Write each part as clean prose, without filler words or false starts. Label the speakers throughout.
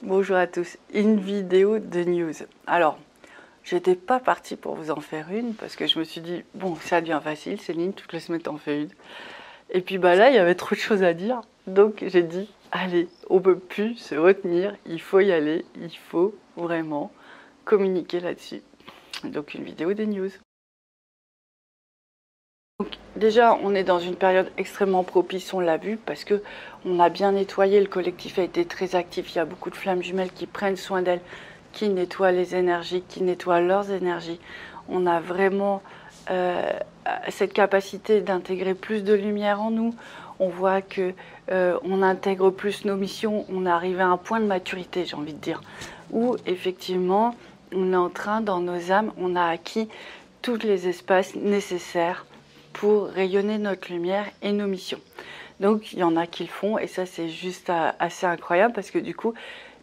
Speaker 1: Bonjour à tous, une vidéo de news. Alors, j'étais pas partie pour vous en faire une parce que je me suis dit, bon, ça devient facile, Céline, toutes les semaines t'en fais une. Et puis bah là, il y avait trop de choses à dire, donc j'ai dit, allez, on peut plus se retenir, il faut y aller, il faut vraiment communiquer là-dessus. Donc une vidéo des news. Donc, déjà, on est dans une période extrêmement propice, on l'a vu, parce que on a bien nettoyé, le collectif a été très actif, il y a beaucoup de flammes jumelles qui prennent soin d'elles, qui nettoient les énergies, qui nettoient leurs énergies. On a vraiment cette capacité d'intégrer plus de lumière en nous. On voit que on intègre plus nos missions, on arrive à un point de maturité, j'ai envie de dire, où effectivement, on est en train, dans nos âmes, on a acquis tous les espaces nécessaires pour rayonner notre lumière et nos missions. Donc il y en a qui le font et ça c'est juste assez incroyable parce que du coup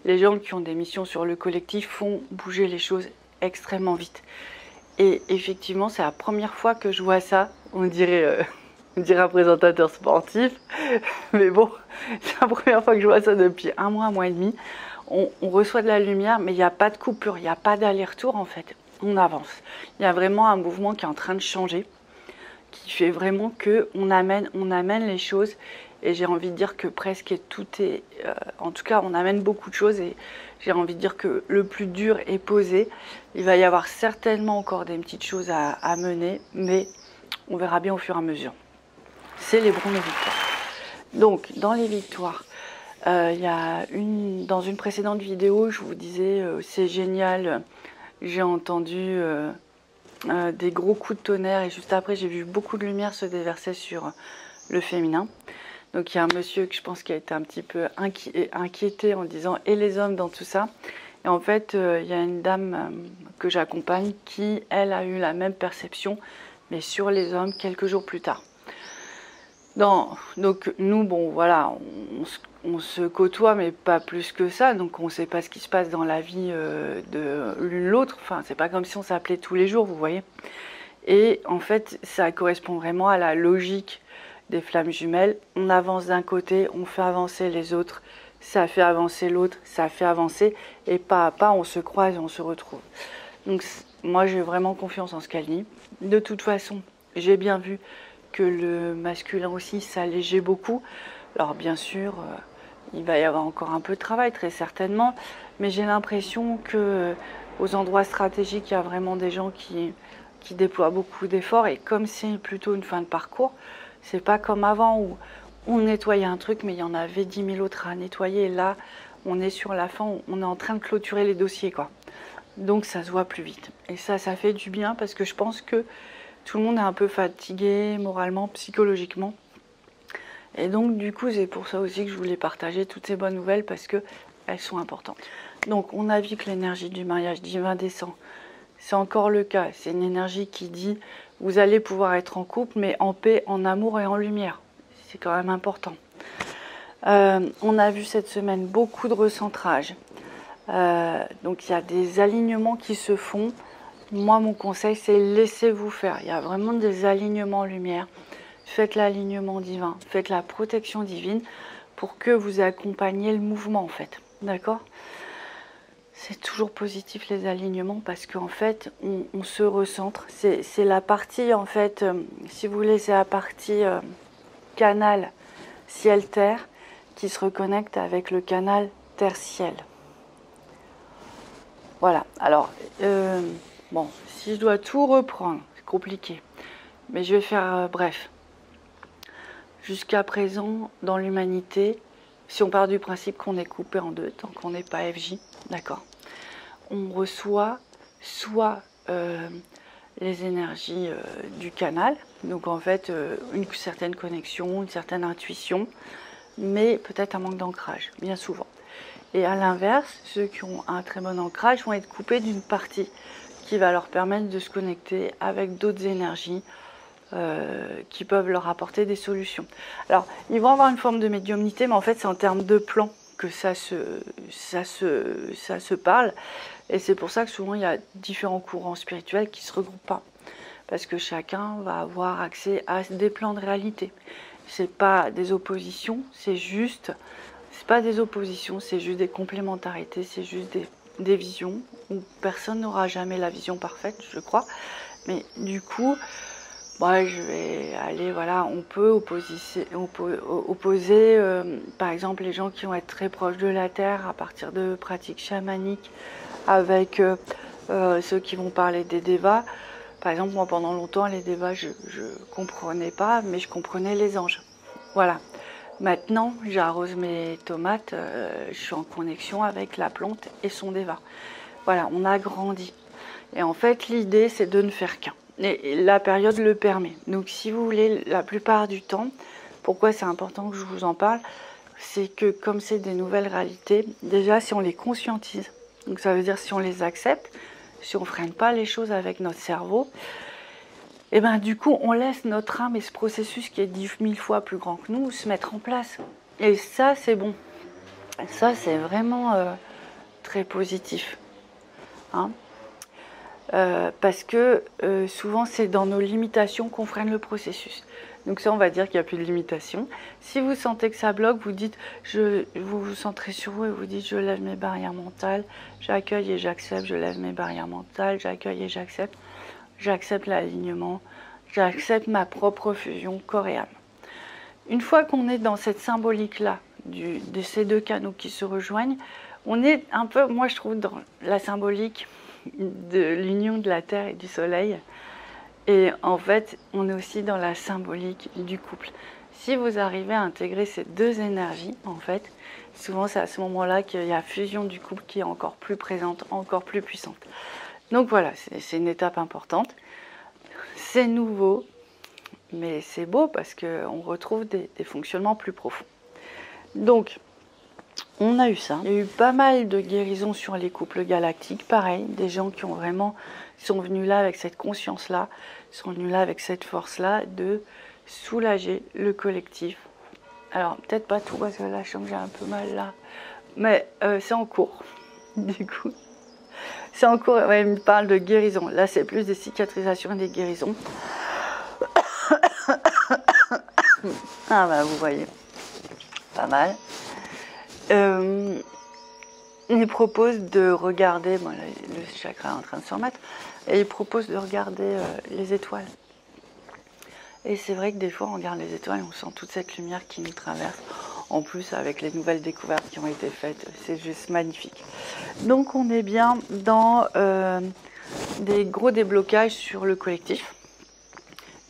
Speaker 1: les gens qui ont des missions sur le collectif font bouger les choses extrêmement vite. Et effectivement c'est la première fois que je vois ça, on dirait un présentateur sportif, mais bon, c'est la première fois que je vois ça depuis un mois et demi. On reçoit de la lumière mais il n'y a pas de coupure, il n'y a pas d'aller-retour en fait, on avance. Il y a vraiment un mouvement qui est en train de changer, qui fait vraiment que on amène les choses, et j'ai envie de dire que presque tout est, en tout cas on amène beaucoup de choses, et j'ai envie de dire que le plus dur est posé. Il va y avoir certainement encore des petites choses à mener, mais on verra bien au fur et à mesure. Célébrons les victoires. Donc dans les victoires, il y a dans une précédente vidéo, je vous disais c'est génial, j'ai entendu des gros coups de tonnerre, et juste après j'ai vu beaucoup de lumière se déverser sur le féminin. Donc il y a un monsieur que je pense qui a été un petit peu inquiété en disant « et les hommes dans tout ça ?» Et en fait il y a une dame que j'accompagne qui, elle, a eu la même perception, mais sur les hommes quelques jours plus tard. Donc nous, bon voilà, on se côtoie, mais pas plus que ça, donc on ne sait pas ce qui se passe dans la vie de l'une l'autre. Enfin, c'est pas comme si on s'appelait tous les jours, vous voyez. Et en fait, ça correspond vraiment à la logique des flammes jumelles. On avance d'un côté, on fait avancer les autres, ça fait avancer l'autre, ça fait avancer, et pas à pas, on se croise et on se retrouve. Donc moi, j'ai vraiment confiance en ce qu'elle dit. De toute façon, j'ai bien vu que le masculin aussi s'allégeait beaucoup. Alors bien sûr, il va y avoir encore un peu de travail, très certainement, mais j'ai l'impression que aux endroits stratégiques, il y a vraiment des gens qui déploient beaucoup d'efforts, et comme c'est plutôt une fin de parcours, c'est pas comme avant où on nettoyait un truc, mais il y en avait 10 000 autres à nettoyer, et là, on est sur la fin, on est en train de clôturer les dossiers, quoi. Donc ça se voit plus vite. Et ça fait du bien, parce que je pense que tout le monde est un peu fatigué moralement, psychologiquement. Et donc du coup c'est pour ça aussi que je voulais partager toutes ces bonnes nouvelles, parce qu'elles sont importantes. Donc on a vu que l'énergie du mariage divin descend. C'est encore le cas. C'est une énergie qui dit vous allez pouvoir être en couple, mais en paix, en amour et en lumière. C'est quand même important. On a vu cette semaine beaucoup de recentrage. Donc il y a des alignements qui se font. Moi, mon conseil, c'est laissez-vous faire. Il y a vraiment des alignements en lumière. Faites l'alignement divin, faites la protection divine pour que vous accompagniez le mouvement, en fait. D'accord ? C'est toujours positif, les alignements, parce qu'en fait, on se recentre. C'est la partie, en fait, si vous voulez, c'est la partie canal ciel-terre qui se reconnecte avec le canal terre-ciel. Voilà. Alors, bon, si je dois tout reprendre, c'est compliqué, mais je vais faire bref. Jusqu'à présent, dans l'humanité, si on part du principe qu'on est coupé en deux, tant qu'on n'est pas FJ, d'accord, on reçoit soit les énergies du canal, donc en fait une certaine connexion, une certaine intuition, mais peut-être un manque d'ancrage, bien souvent. Et à l'inverse, ceux qui ont un très bon ancrage vont être coupés d'une partie qui va leur permettre de se connecter avec d'autres énergies qui peuvent leur apporter des solutions. Alors, ils vont avoir une forme de médiumnité, mais en fait, c'est en termes de plan que ça se parle. Et c'est pour ça que souvent, il y a différents courants spirituels qui ne se regroupent pas. Parce que chacun va avoir accès à des plans de réalité. Ce n'est pas des oppositions, c'est juste... c'est pas des oppositions, c'est juste des complémentarités, c'est juste des visions où personne n'aura jamais la vision parfaite, je crois. Mais du coup, moi, je vais aller, voilà, on peut opposer par exemple, les gens qui vont être très proches de la terre à partir de pratiques chamaniques avec ceux qui vont parler des devas. Par exemple, moi, pendant longtemps, les devas, je comprenais pas, mais je comprenais les anges. Voilà. Maintenant, j'arrose mes tomates, je suis en connexion avec la plante et son deva. Voilà, on a grandi. Et en fait, l'idée, c'est de ne faire qu'un. Et la période le permet. Donc, si vous voulez, la plupart du temps, pourquoi c'est important que je vous en parle, c'est que comme c'est des nouvelles réalités, déjà, si on les conscientise, donc ça veut dire si on les accepte, si on ne freine pas les choses avec notre cerveau, et bien du coup, on laisse notre âme et ce processus qui est 10 000 fois plus grand que nous se mettre en place. Et ça, c'est bon. Ça, c'est vraiment très positif. Hein, parce que souvent, c'est dans nos limitations qu'on freine le processus. Donc ça, on va dire qu'il n'y a plus de limitation. Si vous sentez que ça bloque, vous dites, vous vous centrez sur vous et vous dites, je lève mes barrières mentales, j'accueille et j'accepte, je lève mes barrières mentales, j'accueille et j'accepte. J'accepte l'alignement, j'accepte ma propre fusion corps et âme. Une fois qu'on est dans cette symbolique-là, de ces deux canaux qui se rejoignent, on est un peu, moi je trouve, dans la symbolique de l'union de la Terre et du Soleil. Et en fait, on est aussi dans la symbolique du couple. Si vous arrivez à intégrer ces deux énergies, en fait, souvent c'est à ce moment-là qu'il y a fusion du couple qui est encore plus présente, encore plus puissante. Donc voilà, c'est une étape importante. C'est nouveau, mais c'est beau parce qu'on retrouve des fonctionnements plus profonds. Donc, on a eu ça. Il y a eu pas mal de guérisons sur les couples galactiques. Pareil, des gens qui ont vraiment sont venus là avec cette conscience-là, sont venus là avec cette force-là de soulager le collectif. Alors, peut-être pas tout parce que là, je sens que j'ai un peu mal là. Mais c'est en cours, du coup. C'est en cours, ouais, il me parle de guérison. Là, c'est plus des cicatrisations et des guérisons. Ah bah, vous voyez, pas mal. Il propose de regarder, bon, là, le chakra est en train de se remettre, et il propose de regarder les étoiles. Et c'est vrai que des fois, on regarde les étoiles, on sent toute cette lumière qui nous traverse. En plus, avec les nouvelles découvertes qui ont été faites, c'est juste magnifique. Donc, on est bien dans des gros déblocages sur le collectif.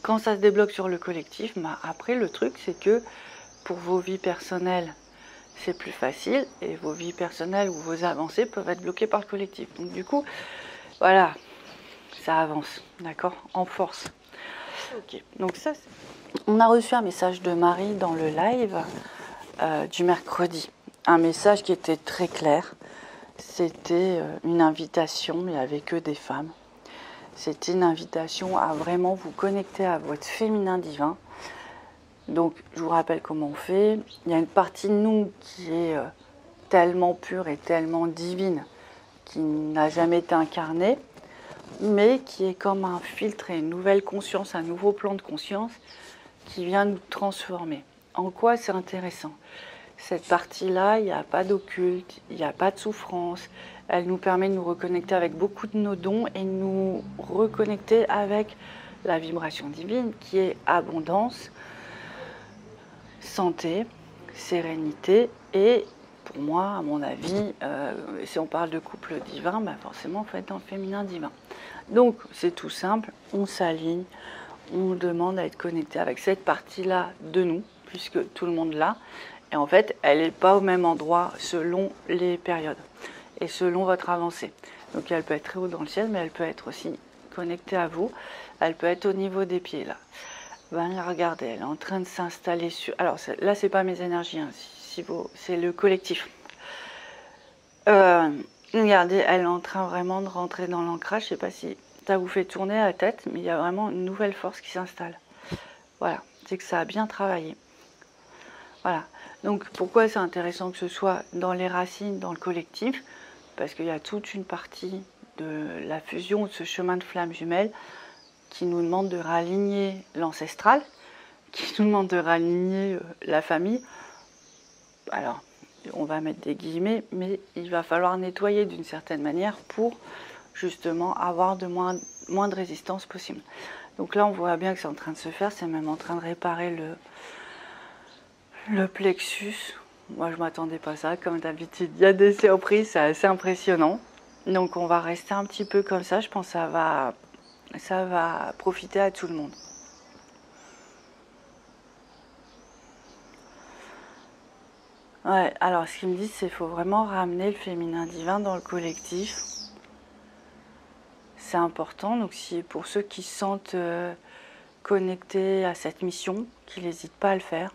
Speaker 1: Quand ça se débloque sur le collectif, bah, après, le truc, c'est que pour vos vies personnelles, c'est plus facile. Et vos vies personnelles ou vos avancées peuvent être bloquées par le collectif. Donc, du coup, voilà, ça avance, d'accord, en force. Ok, donc ça, on a reçu un message de Marie dans le live du mercredi. Un message qui était très clair. C'était une invitation, il n'y avait que des femmes. C'était une invitation à vraiment vous connecter à votre féminin divin. Donc, je vous rappelle comment on fait. Il y a une partie de nous qui est tellement pure et tellement divine, qui n'a jamais été incarnée, mais qui est comme un filtre et une nouvelle conscience, un nouveau plan de conscience qui vient nous transformer. En quoi c'est intéressant ? Cette partie-là, il n'y a pas d'occulte, il n'y a pas de souffrance. Elle nous permet de nous reconnecter avec beaucoup de nos dons et de nous reconnecter avec la vibration divine qui est abondance, santé, sérénité et pour moi, à mon avis, si on parle de couple divin, bah forcément, il faut être dans le féminin divin. Donc, c'est tout simple, on s'aligne, on demande à être connecté avec cette partie-là de nous, puisque tout le monde l'a. Et en fait, elle n'est pas au même endroit selon les périodes et selon votre avancée. Donc, elle peut être très haut dans le ciel, mais elle peut être aussi connectée à vous. Elle peut être au niveau des pieds, là. Ben, regardez, elle est en train de s'installer sur... Alors, là, c'est pas mes énergies, hein, c'est le collectif. Regardez, elle est en train vraiment de rentrer dans l'ancrage. Je sais pas si ça vous fait tourner la tête, mais il y a vraiment une nouvelle force qui s'installe. Voilà, c'est que ça a bien travaillé. Voilà. Donc, pourquoi c'est intéressant que ce soit dans les racines, dans le collectif? Parce qu'il y a toute une partie de la fusion de ce chemin de flamme jumelle qui nous demande de réaligner l'ancestral, qui nous demande de réaligner la famille. Alors, on va mettre des guillemets, mais il va falloir nettoyer d'une certaine manière pour justement avoir moins de résistance possible. Donc là, on voit bien que c'est en train de se faire, c'est même en train de réparer le plexus. Moi, je ne m'attendais pas à ça, comme d'habitude. Il y a des surprises, c'est assez impressionnant. Donc, on va rester un petit peu comme ça. Je pense que ça va profiter à tout le monde. Ouais, alors, ce qu'ils me disent, c'est qu'il faut vraiment ramener le féminin divin dans le collectif. C'est important. Donc, pour ceux qui se sentent connectés à cette mission, qu'ils n'hésitent pas à le faire.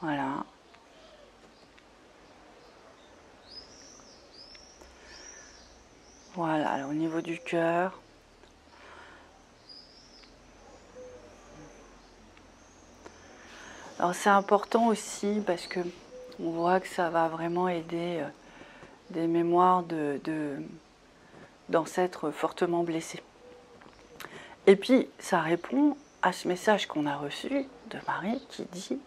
Speaker 1: Voilà. Voilà, alors au niveau du cœur. Alors c'est important aussi parce que on voit que ça va vraiment aider des mémoires d'ancêtres fortement blessés. Et puis ça répond à ce message qu'on a reçu de Marie qui dit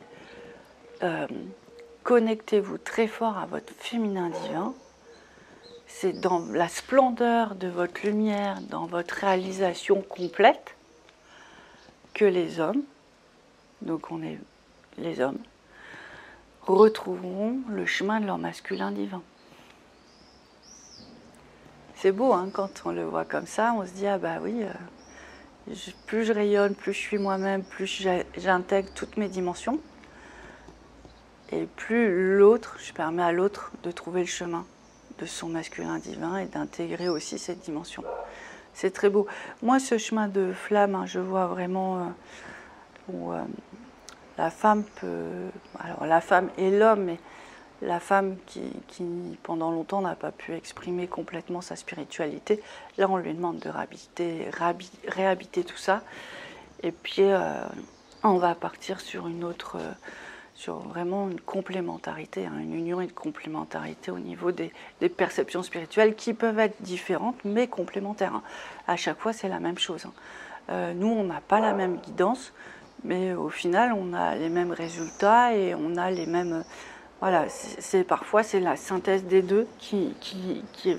Speaker 1: connectez-vous très fort à votre féminin divin. C'est dans la splendeur de votre lumière, dans votre réalisation complète, que les hommes, donc on est les hommes, retrouveront le chemin de leur masculin divin. C'est beau, hein, quand on le voit comme ça, on se dit, ah bah oui, plus je rayonne, plus je suis moi-même, plus j'intègre toutes mes dimensions, et plus l'autre, je permets à l'autre de trouver le chemin de son masculin divin et d'intégrer aussi cette dimension. C'est très beau. Moi, ce chemin de flamme, hein, je vois vraiment où la femme peut... Alors, la femme et l'homme, mais la femme qui pendant longtemps, n'a pas pu exprimer complètement sa spiritualité. Là, on lui demande de réhabiter tout ça. Et puis, on va partir sur une autre... sur vraiment une complémentarité, hein, une union et une complémentarité au niveau des perceptions spirituelles qui peuvent être différentes mais complémentaires. Hein. À chaque fois, c'est la même chose. Hein. Nous, on n'a pas la même guidance, mais au final, on a les mêmes résultats et on a les mêmes... Voilà, parfois, c'est la synthèse des deux qui est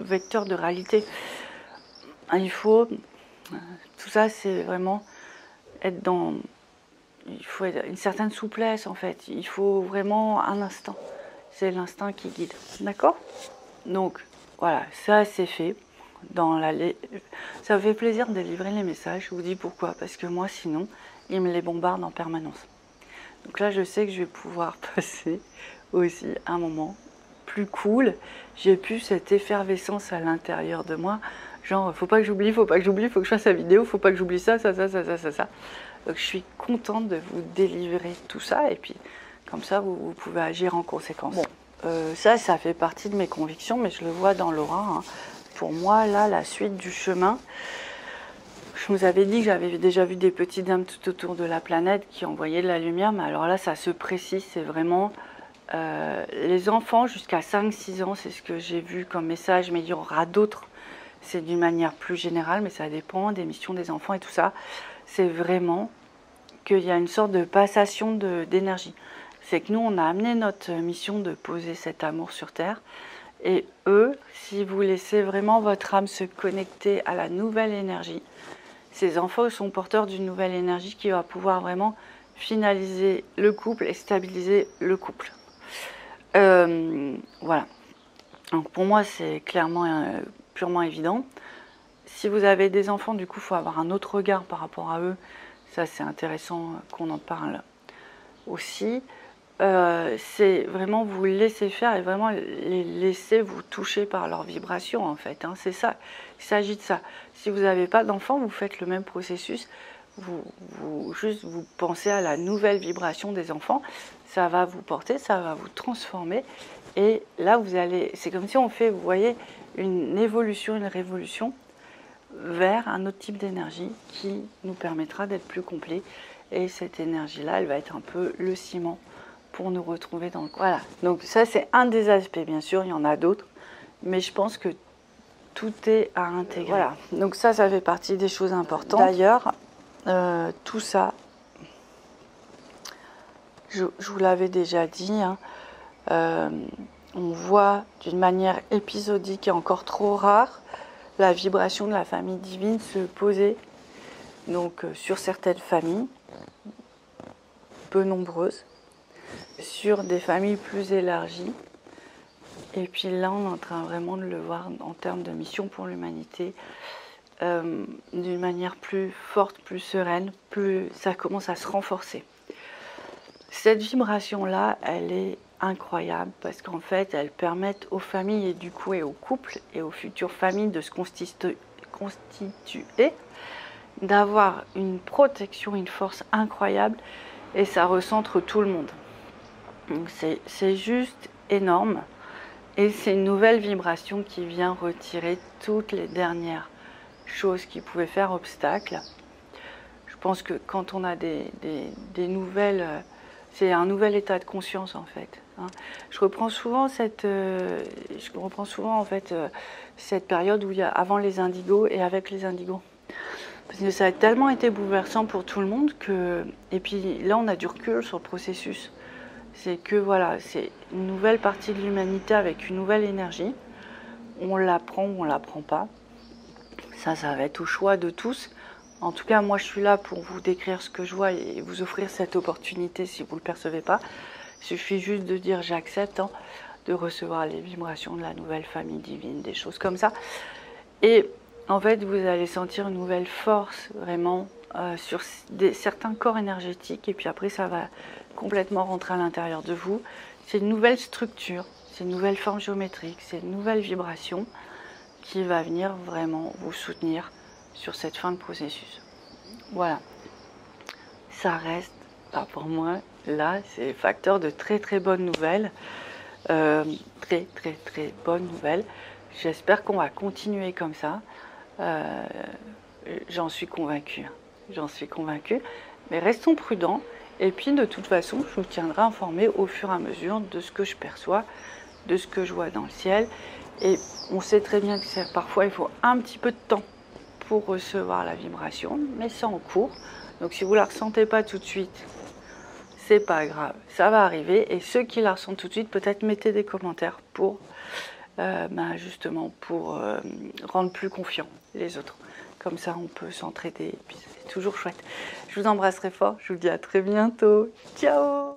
Speaker 1: vecteur de réalité. Il faut... Tout ça, c'est vraiment être dans... Il faut une certaine souplesse en fait, il faut vraiment un instinct, c'est l'instinct qui guide, d'accord? Donc voilà, ça c'est fait, ça me fait plaisir de livrer les messages, je vous dis pourquoi, parce que moi sinon, ils me les bombardent en permanence. Donc là je sais que je vais pouvoir passer aussi un moment plus cool, j'ai plus cette effervescence à l'intérieur de moi, genre faut pas que j'oublie, faut pas que j'oublie, faut que je fasse la vidéo, faut pas que j'oublie ça. Donc je suis contente de vous délivrer tout ça et puis comme ça vous pouvez agir en conséquence. Bon, ça fait partie de mes convictions, mais je le vois dans l'aura. Hein. Pour moi, là, la suite du chemin, je vous avais dit que j'avais déjà vu des petits dames tout autour de la planète qui envoyaient de la lumière, mais alors là, ça se précise, c'est vraiment les enfants jusqu'à 5-6 ans, c'est ce que j'ai vu comme message, mais il y aura d'autres. C'est d'une manière plus générale, mais ça dépend des missions des enfants et tout ça. C'est vraiment qu'il y a une sorte de passation d'énergie. C'est que nous, on a amené notre mission de poser cet amour sur Terre. Et eux, si vous laissez vraiment votre âme se connecter à la nouvelle énergie, ces enfants sont porteurs d'une nouvelle énergie qui va pouvoir vraiment finaliser le couple et stabiliser le couple. Voilà. Donc pour moi, c'est clairement purement évident. Si vous avez des enfants, du coup, il faut avoir un autre regard par rapport à eux. Ça, c'est intéressant qu'on en parle aussi. C'est vraiment vous laisser faire et vraiment les laisser vous toucher par leur vibration, en fait. Hein. C'est ça, il s'agit de ça. Si vous n'avez pas d'enfant, vous faites le même processus. Juste vous pensez à la nouvelle vibration des enfants. Ça va vous porter, ça va vous transformer. Et là, vous allez... C'est comme si on fait, vous voyez, une évolution, une révolution vers un autre type d'énergie qui nous permettra d'être plus complet. Et cette énergie-là, elle va être un peu le ciment pour nous retrouver dans le... Voilà, donc ça c'est un des aspects, bien sûr, il y en a d'autres, mais je pense que tout est à intégrer. Voilà, donc ça fait partie des choses importantes. D'ailleurs, tout ça, je vous l'avais déjà dit, hein, On voit d'une manière épisodique et encore trop rare la vibration de la famille divine se poser donc sur certaines familles, peu nombreuses, sur des familles plus élargies. Et puis là, on est en train vraiment de le voir en termes de mission pour l'humanité, d'une manière plus forte, plus sereine, plus ça commence à se renforcer. Cette vibration-là, elle est incroyable parce qu'en fait, elle permet aux familles et du coup et aux couples et aux futures familles de se constituer, d'avoir une protection, une force incroyable et ça recentre tout le monde. Donc c'est juste énorme et c'est une nouvelle vibration qui vient retirer toutes les dernières choses qui pouvaient faire obstacle. Je pense que quand on a des nouvelles... c'est un nouvel état de conscience en fait. Je reprends souvent en fait, cette période où il y a avant les indigos et avec les indigos. Parce que ça a tellement été bouleversant pour tout le monde que... Et puis là, on a du recul sur le processus. C'est que voilà, c'est une nouvelle partie de l'humanité avec une nouvelle énergie. On la prend ou on la prend pas. Ça va être au choix de tous. En tout cas, moi, je suis là pour vous décrire ce que je vois et vous offrir cette opportunité si vous ne le percevez pas. Il suffit juste de dire j'accepte de recevoir les vibrations de la nouvelle famille divine, des choses comme ça. Et en fait, vous allez sentir une nouvelle force vraiment sur certains corps énergétiques. Et puis après, ça va complètement rentrer à l'intérieur de vous. C'est une nouvelle structure, c'est une nouvelle forme géométrique, c'est une nouvelle vibration qui va venir vraiment vous soutenir sur cette fin de processus. Voilà. Ça reste, pour moi, là, c'est facteur de très très bonnes nouvelles. Très bonnes nouvelles. J'espère qu'on va continuer comme ça. J'en suis convaincue. J'en suis convaincue. Mais restons prudents. Et puis, de toute façon, je vous tiendrai informé au fur et à mesure de ce que je perçois, de ce que je vois dans le ciel. Et on sait très bien que parfois, il faut un petit peu de temps pour recevoir la vibration, mais c'est en cours. Donc, si vous ne la ressentez pas tout de suite, c'est pas grave, ça va arriver. Et ceux qui la ressentent tout de suite, peut-être mettez des commentaires pour justement pour rendre plus confiants les autres. Comme ça, on peut s'entraider. Et puis, c'est toujours chouette. Je vous embrasse très fort. Je vous dis à très bientôt. Ciao!